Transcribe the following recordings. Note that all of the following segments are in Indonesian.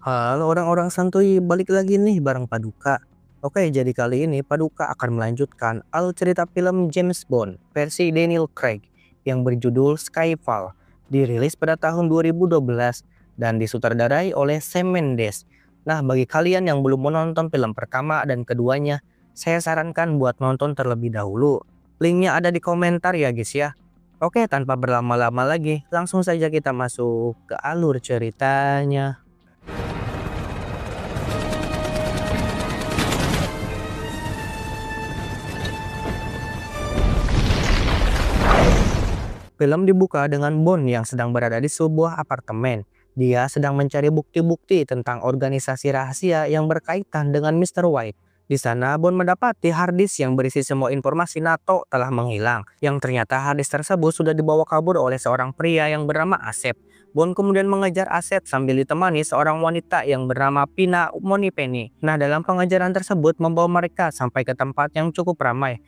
Halo orang-orang santuy, balik lagi nih bareng Paduka. Oke, jadi kali ini Paduka akan melanjutkan alur cerita film James Bond versi Daniel Craig yang berjudul Skyfall, dirilis pada tahun 2012 dan disutradarai oleh Sam Mendes. Nah, bagi kalian yang belum menonton film pertama dan keduanya, saya sarankan buat nonton terlebih dahulu. Linknya ada di komentar ya guys ya. Oke, tanpa berlama-lama lagi, langsung saja kita masuk ke alur ceritanya. Film dibuka dengan Bond yang sedang berada di sebuah apartemen. Dia sedang mencari bukti-bukti tentang organisasi rahasia yang berkaitan dengan Mr. White. Di sana, Bond mendapati harddisk yang berisi semua informasi NATO telah menghilang. Yang ternyata harddisk tersebut sudah dibawa kabur oleh seorang pria yang bernama Asep. Bond kemudian mengejar Asep sambil ditemani seorang wanita yang bernama Pina Moneypenny. Nah, dalam pengejaran tersebut membawa mereka sampai ke tempat yang cukup ramai.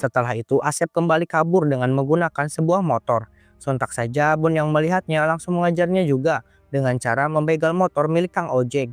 Setelah itu, Asep kembali kabur dengan menggunakan sebuah motor. Sontak saja, Bun yang melihatnya langsung mengajarnya juga dengan cara membegal motor milik Kang Ojek.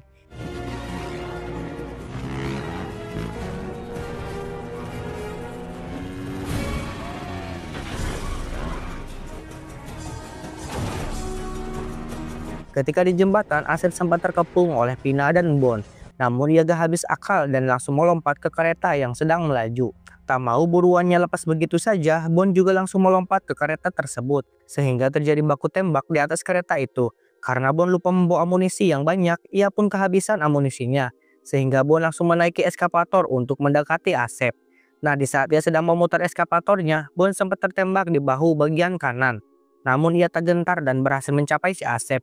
Ketika di jembatan, Asep sempat terkepung oleh Pina dan Bon. Namun ia gak habis akal dan langsung melompat ke kereta yang sedang melaju. Tak mau buruannya lepas begitu saja, Bon juga langsung melompat ke kereta tersebut. Sehingga terjadi baku tembak di atas kereta itu. Karena Bon lupa membawa amunisi yang banyak, ia pun kehabisan amunisinya. Sehingga Bon langsung menaiki eskapator untuk mendekati Asep. Nah, di saat dia sedang memutar eskapatornya, Bon sempat tertembak di bahu bagian kanan. Namun ia tak gentar dan berhasil mencapai si Asep.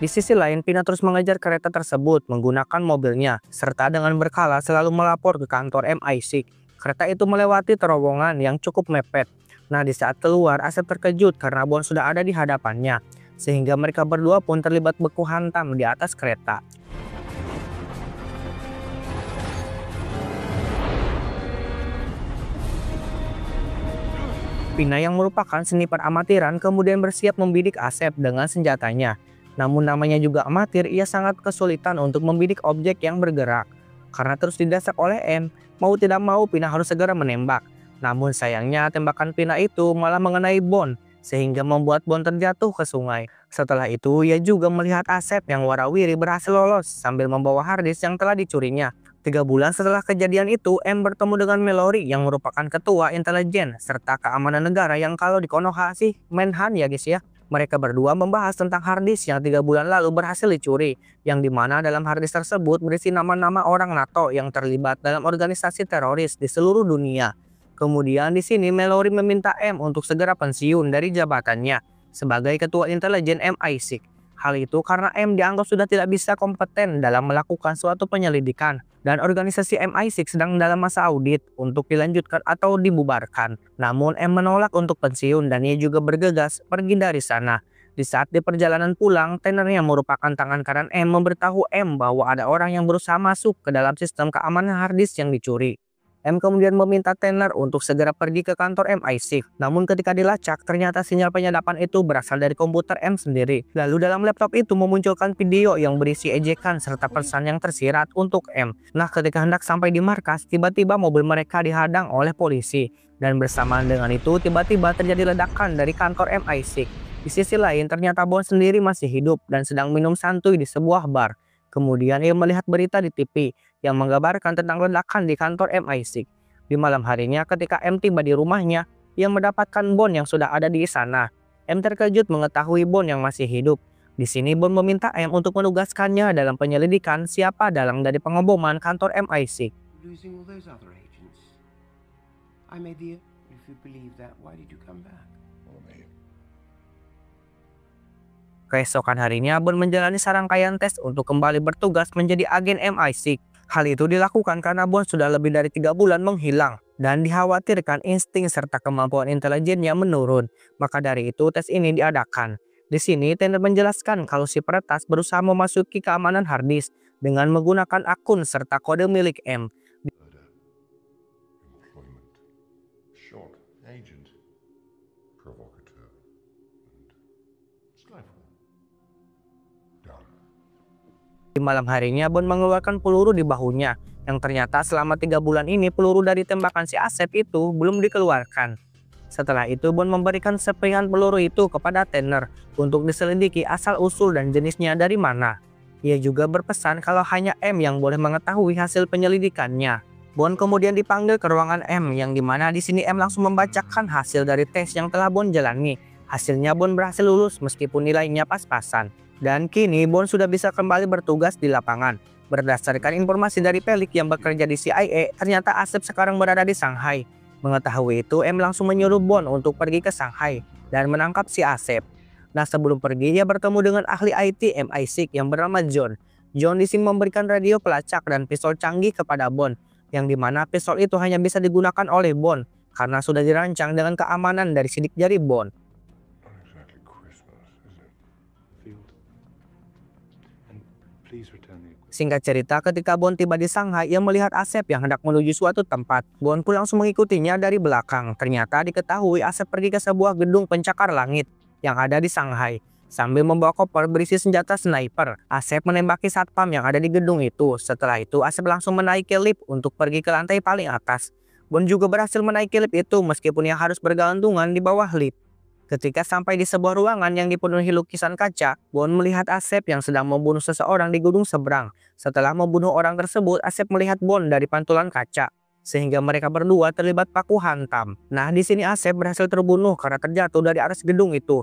Di sisi lain, Pina terus mengejar kereta tersebut menggunakan mobilnya, serta dengan berkala selalu melapor ke kantor MI6. Kereta itu melewati terowongan yang cukup mepet. Nah, di saat keluar, Asep terkejut karena Bond sudah ada di hadapannya, sehingga mereka berdua pun terlibat beku hantam di atas kereta. Pina yang merupakan sniper amatiran kemudian bersiap membidik Asep dengan senjatanya. Namun namanya juga amatir, ia sangat kesulitan untuk membidik objek yang bergerak. Karena terus didesak oleh M, mau tidak mau Pina harus segera menembak. Namun sayangnya tembakan Pina itu malah mengenai Bond, sehingga membuat Bond terjatuh ke sungai. Setelah itu ia juga melihat Asep yang warawiri berhasil lolos sambil membawa harddisk yang telah dicurinya. 3 bulan setelah kejadian itu, M bertemu dengan Mallory yang merupakan ketua intelijen serta keamanan negara yang kalau di Konoha sih Menhan ya guys ya. Mereka berdua membahas tentang harddisk yang 3 bulan lalu berhasil dicuri, yang dimana dalam harddisk tersebut berisi nama-nama orang NATO yang terlibat dalam organisasi teroris di seluruh dunia. Kemudian di sini Mallory meminta M untuk segera pensiun dari jabatannya sebagai ketua intelijen MI6. Hal itu karena M dianggap sudah tidak bisa kompeten dalam melakukan suatu penyelidikan dan organisasi MI6 sedang dalam masa audit untuk dilanjutkan atau dibubarkan. Namun M menolak untuk pensiun dan ia juga bergegas pergi dari sana. Di saat di perjalanan pulang, Tanner yang merupakan tangan kanan M memberitahu M bahwa ada orang yang berusaha masuk ke dalam sistem keamanan harddisk yang dicuri. M kemudian meminta Tanner untuk segera pergi ke kantor MI6. Namun ketika dilacak, ternyata sinyal penyadapan itu berasal dari komputer M sendiri. Lalu dalam laptop itu memunculkan video yang berisi ejekan serta pesan yang tersirat untuk M. Nah, ketika hendak sampai di markas, tiba-tiba mobil mereka dihadang oleh polisi. Dan bersamaan dengan itu, tiba-tiba terjadi ledakan dari kantor MI6. Di sisi lain, ternyata Bond sendiri masih hidup dan sedang minum santuy di sebuah bar. Kemudian ia melihat berita di TV yang menggambarkan tentang ledakan di kantor MI6. Di malam harinya ketika M tiba di rumahnya, ia mendapatkan Bond yang sudah ada di sana. M terkejut mengetahui Bond yang masih hidup. Di sini Bond meminta M untuk menugaskannya dalam penyelidikan siapa dalang dari pengeboman kantor MI6. Losing all those other agents. I made the. If you believe that, why did you come back? Keesokan harinya, Bond menjalani serangkaian tes untuk kembali bertugas menjadi agen MI6. Hal itu dilakukan karena Bond sudah lebih dari 3 bulan menghilang dan dikhawatirkan insting serta kemampuan intelijennya menurun. Maka dari itu tes ini diadakan. Di sini Tanner menjelaskan kalau si peretas berusaha memasuki keamanan harddisk dengan menggunakan akun serta kode milik M. Murder, employment, shot, agent, provocateur, and skyfall. Done. Di malam harinya Bond mengeluarkan peluru di bahunya, yang ternyata selama 3 bulan ini peluru dari tembakan si Asep itu belum dikeluarkan. Setelah itu Bond memberikan serpihan peluru itu kepada Tanner untuk diselidiki asal-usul dan jenisnya dari mana. Ia juga berpesan kalau hanya M yang boleh mengetahui hasil penyelidikannya. Bond kemudian dipanggil ke ruangan M, yang dimana di sini M langsung membacakan hasil dari tes yang telah Bond jalani. Hasilnya Bond berhasil lulus meskipun nilainya pas-pasan. Dan kini Bond sudah bisa kembali bertugas di lapangan. Berdasarkan informasi dari Pelik yang bekerja di CIA, ternyata Asep sekarang berada di Shanghai. Mengetahui itu, M langsung menyuruh Bond untuk pergi ke Shanghai dan menangkap si Asep. Nah, sebelum pergi, ia bertemu dengan ahli IT MI6 yang bernama John. John di sini memberikan radio pelacak dan pistol canggih kepada Bond, yang dimana pistol itu hanya bisa digunakan oleh Bond karena sudah dirancang dengan keamanan dari sidik jari Bond. Not exactly Christmas, is it? Field. And please return the equipment. Singkat cerita, ketika Bond tiba di Shanghai, ia melihat Asep yang hendak menuju suatu tempat. Bond pun langsung mengikutinya dari belakang. Ternyata diketahui Asep pergi ke sebuah gedung pencakar langit yang ada di Shanghai. Sambil membawa koper berisi senjata sniper, Asep menembaki satpam yang ada di gedung itu. Setelah itu, Asep langsung menaiki lift untuk pergi ke lantai paling atas. Bond juga berhasil menaiki lift itu meskipun ia harus bergantungan di bawah lift. Ketika sampai di sebuah ruangan yang dipenuhi lukisan kaca, Bond melihat Asep yang sedang membunuh seseorang di gedung seberang. Setelah membunuh orang tersebut, Asep melihat Bond dari pantulan kaca, sehingga mereka berdua terlibat baku hantam. Nah, di sini Asep berhasil terbunuh karena terjatuh dari atas gedung itu.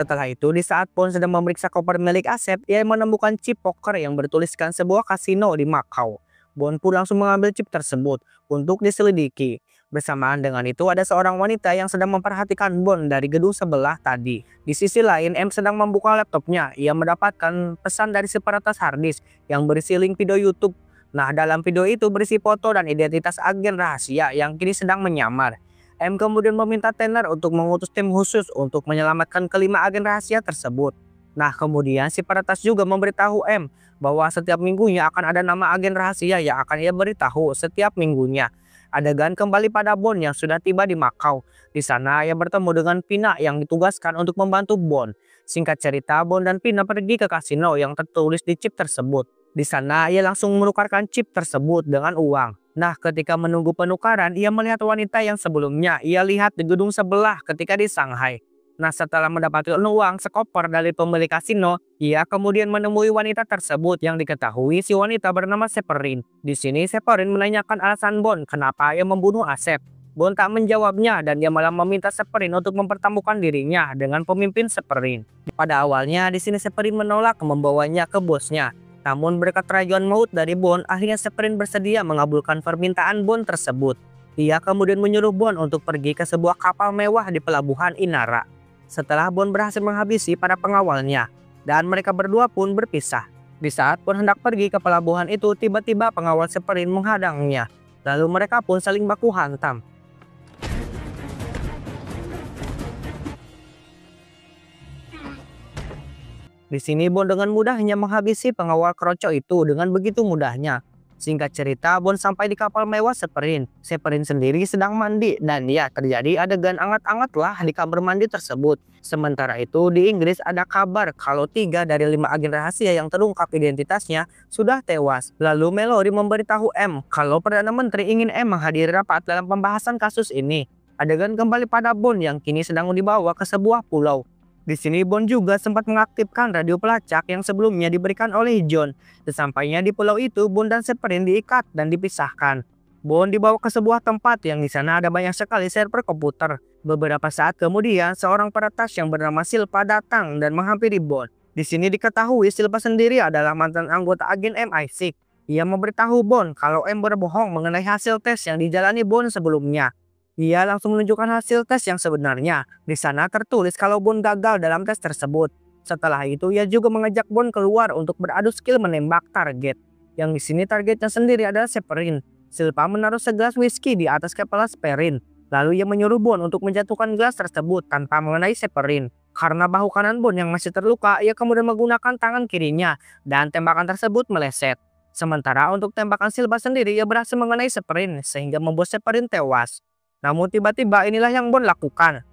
Setelah itu, di saat Bond sedang memeriksa koper milik Asep, ia menemukan chip poker yang bertuliskan sebuah kasino di Macau. Bond pun langsung mengambil chip tersebut untuk diselidiki. Bersamaan dengan itu, ada seorang wanita yang sedang memperhatikan Bond dari gedung sebelah tadi. Di sisi lain, M sedang membuka laptopnya. Ia mendapatkan pesan dari si peretas harddisk yang berisi link video YouTube. Nah, dalam video itu berisi foto dan identitas agen rahasia yang kini sedang menyamar. M kemudian meminta Tanner untuk mengutus tim khusus untuk menyelamatkan kelima agen rahasia tersebut. Nah, kemudian si peretas juga memberitahu M bahwa setiap minggunya akan ada nama agen rahasia yang akan ia beritahu setiap minggunya. Adegan kembali pada Bond yang sudah tiba di Macau. Di sana ia bertemu dengan Pina yang ditugaskan untuk membantu Bond. Singkat cerita, Bond dan Pina pergi ke kasino yang tertulis di chip tersebut. Di sana ia langsung menukarkan chip tersebut dengan uang. Nah, ketika menunggu penukaran, ia melihat wanita yang sebelumnya ia lihat di gedung sebelah ketika di Shanghai. Nah, setelah mendapatkan uang sekoper dari pemilik kasino, ia kemudian menemui wanita tersebut yang diketahui si wanita bernama Severin. Di sini Severin menanyakan alasan Bond kenapa ia membunuh Asep. Bond tak menjawabnya dan dia malah meminta Severin untuk mempertemukan dirinya dengan pemimpin Severin. Pada awalnya di sini Severin menolak membawanya ke bosnya. Namun berkat rayuan maut dari Bond, akhirnya Severin bersedia mengabulkan permintaan Bond tersebut. Ia kemudian menyuruh Bond untuk pergi ke sebuah kapal mewah di pelabuhan Inara. Setelah Bond berhasil menghabisi para pengawalnya, dan mereka berdua pun berpisah. Di saat Bond hendak pergi ke pelabuhan itu, tiba-tiba pengawal Severin menghadangnya. Lalu mereka pun saling baku hantam. Di sini Bond dengan mudahnya menghabisi pengawal kroco itu dengan begitu mudahnya. Singkat cerita, Bond sampai di kapal mewah Severin. Severin sendiri sedang mandi dan ya terjadi adegan anget-anget lah di kamar mandi tersebut. Sementara itu di Inggris ada kabar kalau 3 dari 5 agen rahasia yang terungkap identitasnya sudah tewas. Lalu Mallory memberitahu M kalau Perdana Menteri ingin M menghadiri rapat dalam pembahasan kasus ini. Adegan kembali pada Bond yang kini sedang dibawa ke sebuah pulau. Di sini Bond juga sempat mengaktifkan radio pelacak yang sebelumnya diberikan oleh John. Sesampainya di pulau itu, Bond dan Severin diikat dan dipisahkan. Bond dibawa ke sebuah tempat yang di sana ada banyak sekali server komputer. Beberapa saat kemudian, seorang peretas yang bernama Silva datang dan menghampiri Bond. Di sini diketahui Silva sendiri adalah mantan anggota agen MI6. Ia memberitahu Bond kalau M berbohong mengenai hasil tes yang dijalani Bond sebelumnya. Ia langsung menunjukkan hasil tes yang sebenarnya. Di sana tertulis kalau Bond gagal dalam tes tersebut. Setelah itu, ia juga mengajak Bond keluar untuk beradu skill menembak target. Yang di sini targetnya sendiri adalah Severin. Silpa menaruh segelas whisky di atas kepala Severin. Lalu ia menyuruh Bond untuk menjatuhkan gelas tersebut tanpa mengenai Severin. Karena bahu kanan Bond yang masih terluka, ia kemudian menggunakan tangan kirinya dan tembakan tersebut meleset. Sementara untuk tembakan Silpa sendiri, ia berhasil mengenai Severin sehingga membuat Severin tewas. Namun tiba-tiba inilah yang Bond lakukan.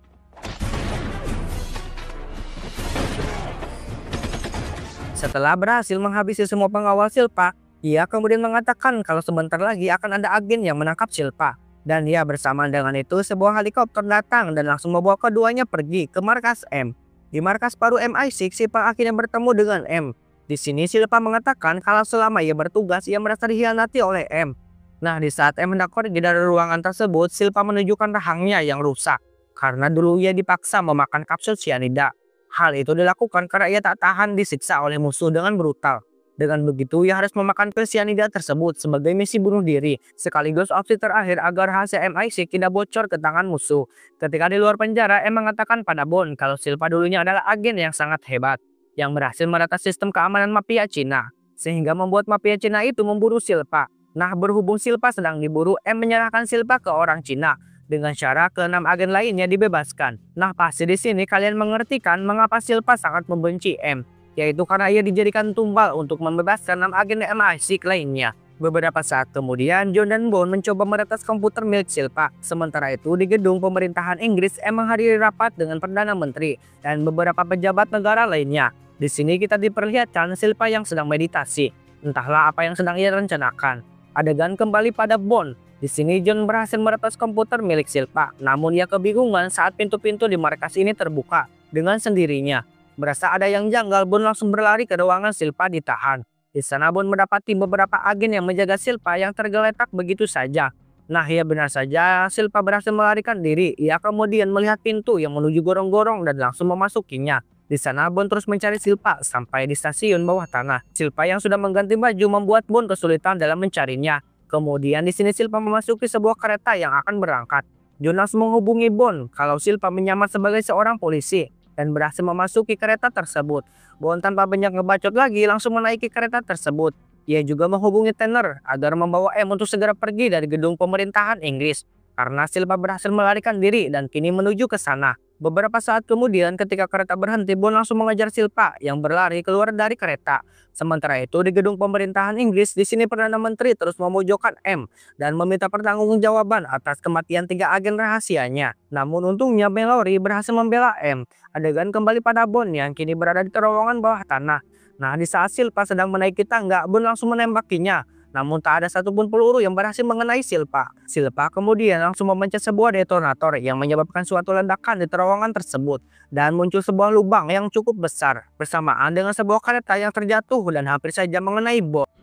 Setelah berhasil menghabisi semua pengawal Silpa, ia kemudian mengatakan kalau sebentar lagi akan ada agen yang menangkap Silpa. Dan ya, bersamaan dengan itu sebuah helikopter datang dan langsung membawa keduanya pergi ke markas M. Di markas baru MI6, Silpa akhirnya bertemu dengan M. Di sini Silpa mengatakan kalau selama ia bertugas ia merasa dikhianati oleh M. Nah, di saat M hendak pergi dari ruangan tersebut, Silpa menunjukkan rahangnya yang rusak karena dulu ia dipaksa memakan kapsul cyanida. Hal itu dilakukan karena ia tak tahan disiksa oleh musuh dengan brutal. Dengan begitu, ia harus memakan pil cyanida tersebut sebagai misi bunuh diri, sekaligus opsi terakhir agar rahasia MI6 tidak bocor ke tangan musuh. Ketika di luar penjara, M mengatakan pada Bond kalau Silpa dulunya adalah agen yang sangat hebat, yang berhasil meretas sistem keamanan mafia Cina, sehingga membuat mafia Cina itu memburu Silpa. Nah, berhubung Silpa sedang diburu, M menyerahkan Silpa ke orang Cina, dengan cara ke-6 agen lainnya dibebaskan. Nah, pasti di sini kalian mengerti kan mengapa Silpa sangat membenci M, yaitu karena ia dijadikan tumbal untuk membebaskan 6 agen MI6 lainnya. Beberapa saat kemudian, John dan Bond mencoba meretas komputer milik Silpa. Sementara itu, di gedung pemerintahan Inggris, M menghadiri rapat dengan Perdana Menteri dan beberapa pejabat negara lainnya. Di sini kita diperlihatkan Silpa yang sedang meditasi. Entahlah apa yang sedang ia rencanakan. Adegan kembali pada Bond. Di sini John berhasil meretas komputer milik Silpa, namun ia kebingungan saat pintu-pintu di markas ini terbuka dengan sendirinya. Berasa ada yang janggal, Bond langsung berlari ke ruangan Silpa ditahan. Di sana Bond mendapati beberapa agen yang menjaga Silpa yang tergeletak begitu saja. Nah, ya benar saja, Silpa berhasil melarikan diri. Ia kemudian melihat pintu yang menuju gorong-gorong dan langsung memasukinya. Di sana Bond terus mencari Silpa sampai di stasiun bawah tanah. Silpa yang sudah mengganti baju membuat Bond kesulitan dalam mencarinya. Kemudian di sini Silpa memasuki sebuah kereta yang akan berangkat. John langsung menghubungi Bond kalau Silpa menyamar sebagai seorang polisi dan berhasil memasuki kereta tersebut. Bond tanpa banyak ngebacot lagi langsung menaiki kereta tersebut. Ia juga menghubungi Tanner agar membawa M untuk segera pergi dari gedung pemerintahan Inggris karena Silpa berhasil melarikan diri dan kini menuju ke sana. Beberapa saat kemudian ketika kereta berhenti, Bond langsung mengejar Silpa yang berlari keluar dari kereta. Sementara itu di gedung pemerintahan Inggris, di sini Perdana Menteri terus memojokkan M dan meminta pertanggungjawaban atas kematian 3 agen rahasianya. Namun untungnya Mallory berhasil membela M. Adegan kembali pada Bond yang kini berada di terowongan bawah tanah. Nah, di saat Silpa sedang menaiki tangga, Bond langsung menembaknya. Namun tak ada satupun peluru yang berhasil mengenai Silpa. Silpa kemudian langsung memencet sebuah detonator yang menyebabkan suatu ledakan di terowongan tersebut. Dan muncul sebuah lubang yang cukup besar bersamaan dengan sebuah kereta yang terjatuh dan hampir saja mengenai Bond.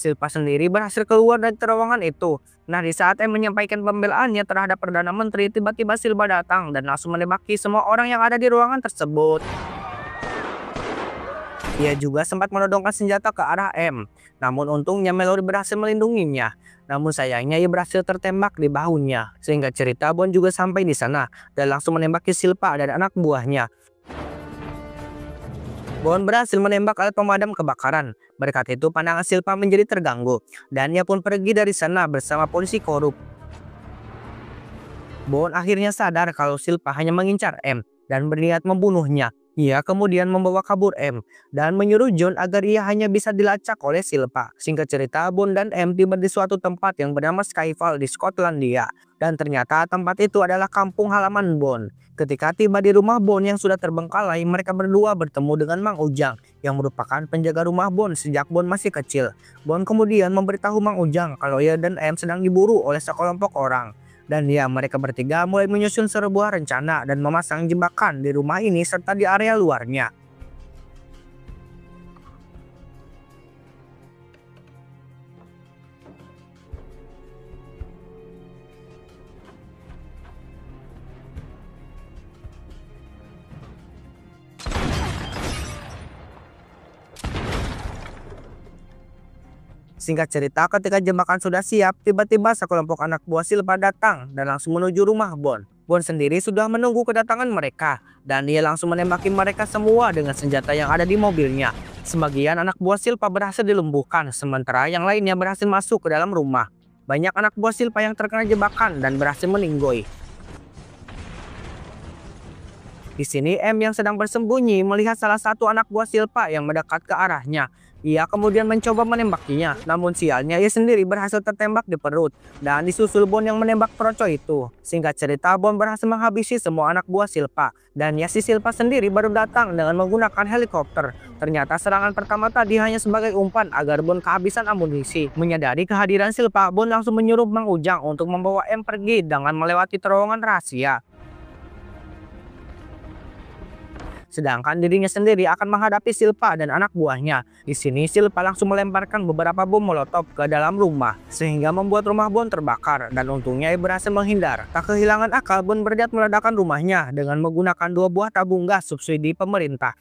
Silpa sendiri berhasil keluar dari terowongan itu. Nah, di saat M menyampaikan pembelaannya terhadap Perdana Menteri, tiba-tiba Silpa datang dan langsung menembaki semua orang yang ada di ruangan tersebut. Ia juga sempat menodongkan senjata ke arah M. Namun untungnya Mallory berhasil melindunginya. Namun sayangnya ia berhasil tertembak di bahunya. Sehingga cerita Bond juga sampai di sana dan langsung menembaki Silpa dan anak buahnya. Bond berhasil menembak alat pemadam kebakaran. Berkat itu pandangan Silpa menjadi terganggu dan ia pun pergi dari sana bersama polisi korup. Bond akhirnya sadar kalau Silpa hanya mengincar M dan berniat membunuhnya. Ia kemudian membawa kabur M dan menyuruh John agar ia hanya bisa dilacak oleh Silpa. Singkat cerita, Bond dan M tiba di suatu tempat yang bernama Skyfall di Skotlandia. Dan ternyata tempat itu adalah kampung halaman Bond. Ketika tiba di rumah Bond yang sudah terbengkalai, mereka berdua bertemu dengan Mang Ujang yang merupakan penjaga rumah Bond sejak Bond masih kecil. Bond kemudian memberitahu Mang Ujang kalau ia dan M sedang diburu oleh sekelompok orang. Dan ya, mereka bertiga mulai menyusun sebuah rencana dan memasang jebakan di rumah ini serta di area luarnya. Singkat cerita, ketika jebakan sudah siap, tiba-tiba sekelompok anak buah Silpa datang dan langsung menuju rumah Bond. Bond sendiri sudah menunggu kedatangan mereka, dan dia langsung menembaki mereka semua dengan senjata yang ada di mobilnya. Sebagian anak buah Silpa berhasil dilumpuhkan, sementara yang lainnya berhasil masuk ke dalam rumah. Banyak anak buah Silpa yang terkena jebakan dan berhasil meninggoy. Di sini M yang sedang bersembunyi melihat salah satu anak buah Silpa yang mendekat ke arahnya. Ia kemudian mencoba menembaknya, namun sialnya ia sendiri berhasil tertembak di perut dan disusul Bond yang menembak perocoh itu. Singkat cerita, Bond berhasil menghabisi semua anak buah Silpa, dan Yasi Silpa sendiri baru datang dengan menggunakan helikopter. Ternyata serangan pertama tadi hanya sebagai umpan agar Bond kehabisan amunisi. Menyadari kehadiran Silpa, Bond langsung menyuruh Mang Ujang untuk membawa M pergi dengan melewati terowongan rahasia. Sedangkan dirinya sendiri akan menghadapi Silpa dan anak buahnya. Di sini Silpa langsung melemparkan beberapa bom molotov ke dalam rumah, sehingga membuat rumah Bond terbakar, dan untungnya ia berhasil menghindar. Tak kehilangan akal, Bond berniat meledakkan rumahnya dengan menggunakan 2 buah tabung gas subsidi pemerintah.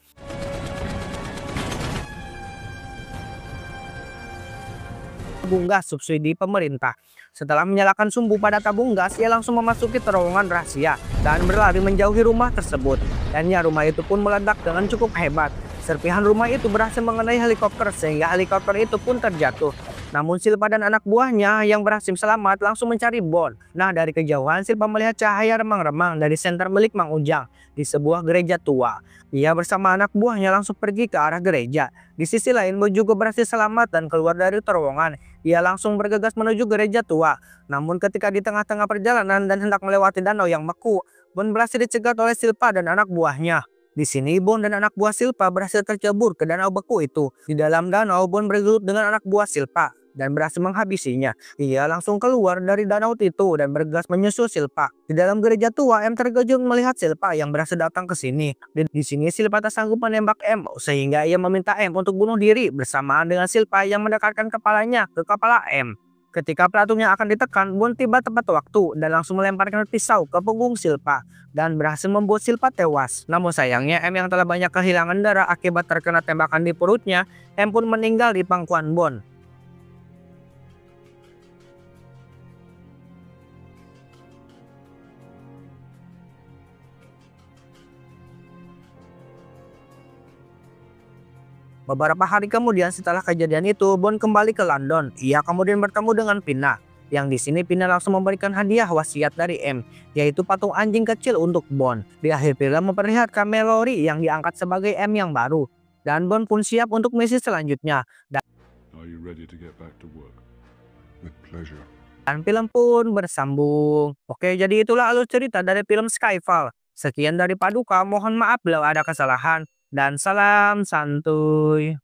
Setelah menyalakan sumbu pada tabung gas, ia langsung memasuki terowongan rahasia dan berlari menjauhi rumah tersebut. Dan rumah itu pun meledak dengan cukup hebat. Serpihan rumah itu berhasil mengenai helikopter sehingga helikopter itu pun terjatuh. Namun Silpa dan anak buahnya yang berhasil selamat langsung mencari Bond. Nah, dari kejauhan Silpa melihat cahaya remang-remang dari senter milik Mang Ujang di sebuah gereja tua. Ia bersama anak buahnya langsung pergi ke arah gereja. Di sisi lain, Bond juga berhasil selamat dan keluar dari terowongan. Ia langsung bergegas menuju gereja tua. Namun ketika di tengah-tengah perjalanan dan hendak melewati danau yang beku, Bond berhasil dicegat oleh Silpa dan anak buahnya. Di sini Bond dan anak buah Silpa berhasil tercebur ke danau beku itu. Di dalam danau, Bond bergelut dengan anak buah Silpa dan berhasil menghabisinya. Ia langsung keluar dari danau itu dan bergegas menyusul Silpa. Di dalam gereja tua, M terkejut melihat Silpa yang berhasil datang ke sini. Di sini Silpa tak sanggup menembak M, sehingga ia meminta M untuk bunuh diri bersamaan dengan Silpa yang mendekatkan kepalanya ke kepala M. Ketika pelatungnya akan ditekan, Bond tiba tepat waktu dan langsung melemparkan pisau ke punggung Silpa dan berhasil membuat Silpa tewas. Namun sayangnya M yang telah banyak kehilangan darah akibat terkena tembakan di perutnya, M pun meninggal di pangkuan Bond. Beberapa hari kemudian setelah kejadian itu, Bond kembali ke London. Ia kemudian bertemu dengan Pina. Yang di sini Pina langsung memberikan hadiah wasiat dari M, yaitu patung anjing kecil untuk Bond. Di akhir film memperlihatkan Mallory yang diangkat sebagai M yang baru. Dan Bond pun siap untuk misi selanjutnya. Are you ready to get back to work? With pleasure. Dan film pun bersambung. Oke, jadi itulah alur cerita dari film Skyfall. Sekian dari Paduka, mohon maaf bila ada kesalahan. Dan salam santuy.